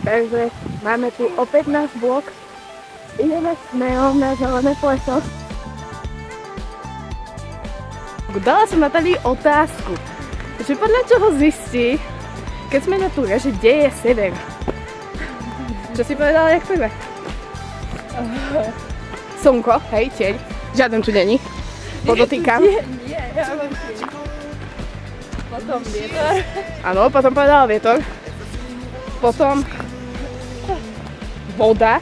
Takže máme tu opäť náš blok. Ideme smerom na zelené pleso. Dala som Natálii otázku, že podľa čoho zistí, keď sme na túre, že kde je sever. Čo si povedala jak prvé? Slnko, hej, tieň. Žiaden tu není. Podotýkam. Nie, ja mám tieň. Potom vietor. Áno, potom povedala vietor. Potom voda.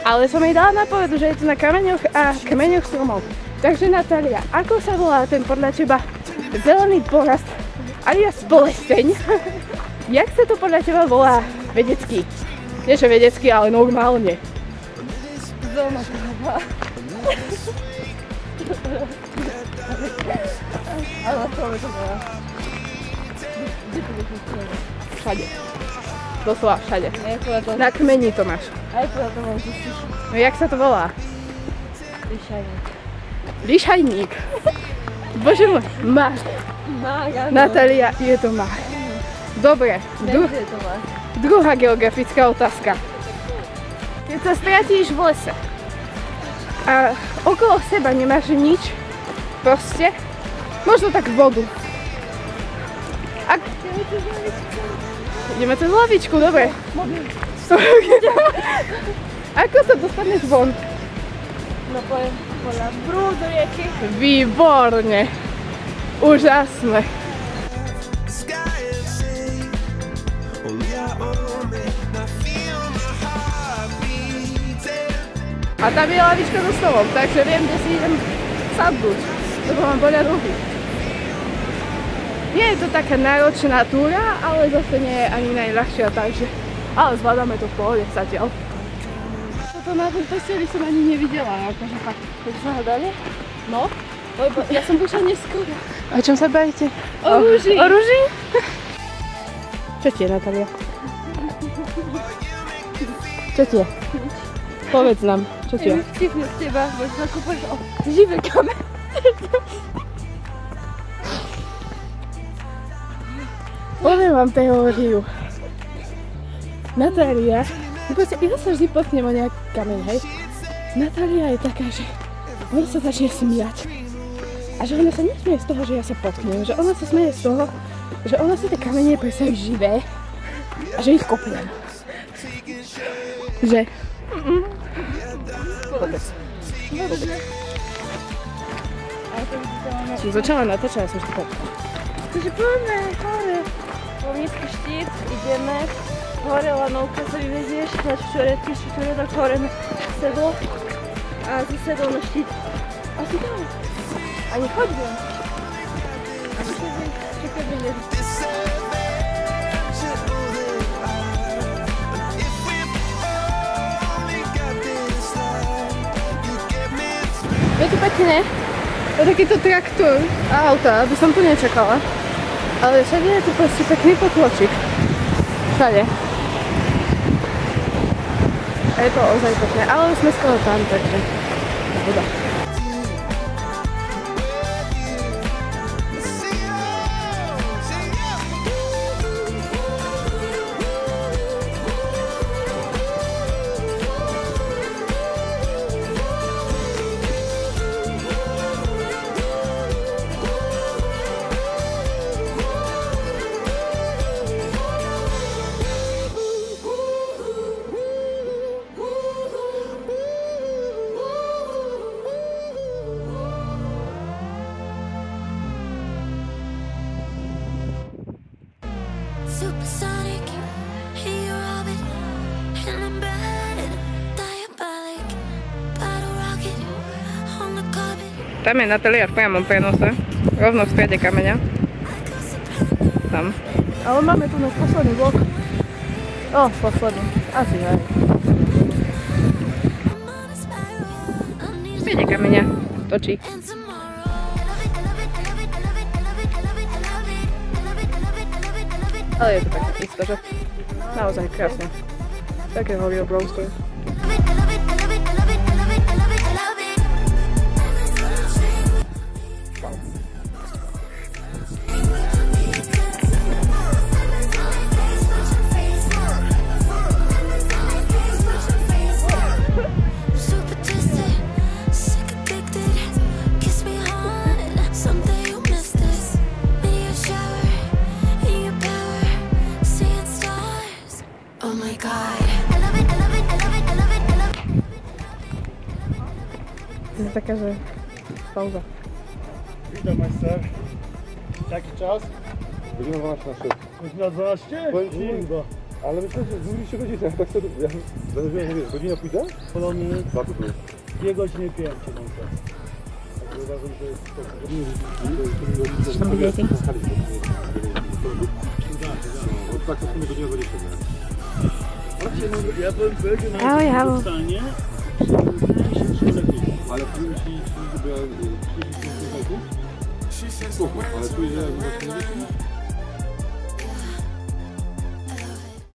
Ale som jej dala napovedu, že je to na kameňoch a kmeňoch stromov. Takže Natália, ako sa volá ten podľa teba zelený porast alias plesteň? Jak sa to podľa teba volá vedecky? Nie že vedecky, ale normálne. Zelená trava. Ale na strome to volá. Kde to bude strome? Všade. Doslova všade. To... Na kmeni to máš. Aj podľa toho zistíš. No jak sa to volá? Lišajník. Lišajník. Bože môj, mák. Mák, áno. Natália, je to mák. Dobre, Je to mák. druhá geografická otázka. Keď sa stratíš v lese a okolo seba nemáš nič, proste, možno tak vodu. Ideme cez lavičku, dobre. Ako sa dostaneš von? No poviem, podľa prúdu rieky. Výborne. Úžasné. A tam je lavička so stolom, takže viem, kde si idem sadnúť. Lebo mám podľa ruky. Nie je to taká náročná túra, ale zase nie je ani najľahšia, takže... Ale zvládame to v pohode zatiaľ. Toto na tom posteli som ani nevidela, akože fakt. Keď sa hľadali? No, lebo ja som prišla neskôr. O čom sa bavíte? O rúži. O rúži? Čo ti je, Natália? Čo ti je? Povedz nám, čo ti je? Ja vtipne z teba, bo sa kúpaš o živé kamery. Poviem vám teóriu. Natália, ja sa vždy potknem o nejaký kameň, hej? Natália je taká, že ona sa začne smiať. A že ona sa nesmie z toho, že ja sa potknem, že ona sa smeje z toho, že ona si tie kamene predstaví živé a že ich kopnem. Že? Vôbec. Som začala natáčať, ja som štípala. Takže poďme, hore. Lomnický štít, ideme. Hore lanovka sa vyvezieš, na čtvrtky, tak hore na sedlo. A si sedlo na štít. Asi tam. Ani choď von. Asi čekaj, vyjde. Je tu pekne. Je takýto traktor a auta, aby som tu nečakala. Ale všade je tu proste pekný potločík. Všade. A je to ozaj pekné, ale už sme skoro tam, takže voda. Supersonic, in your orbit, and I'm bad, diabolic, bottle rocket, on the carpet. Tam je Natália v priamom prenose, rovno v strede kameňa. Tam. Ale máme tu náš posledný blok. O, posledný. Asi aj. V strede kameňa. Točí. Ale je to také isto, že? Naozaj krásne. Také hory obrovské. jest taka, że pauza. Witam majster. Jaki czas? Godzina 12 na 6. Godzina 12? Powiem ci, Kurwa. ale myślę, że zmówiliście godzinę, tak sobie, ja zależyłem, że wiesz, godzinę pójdę? Polony 2 plus. 2 godziny 5 mam czas. Tak uważam, że jest to Tak, to w sumie godzina 20. ja bym powiedział na Jało, jało. stanie, Ale powiem ci, że ja spoko, ale tu jest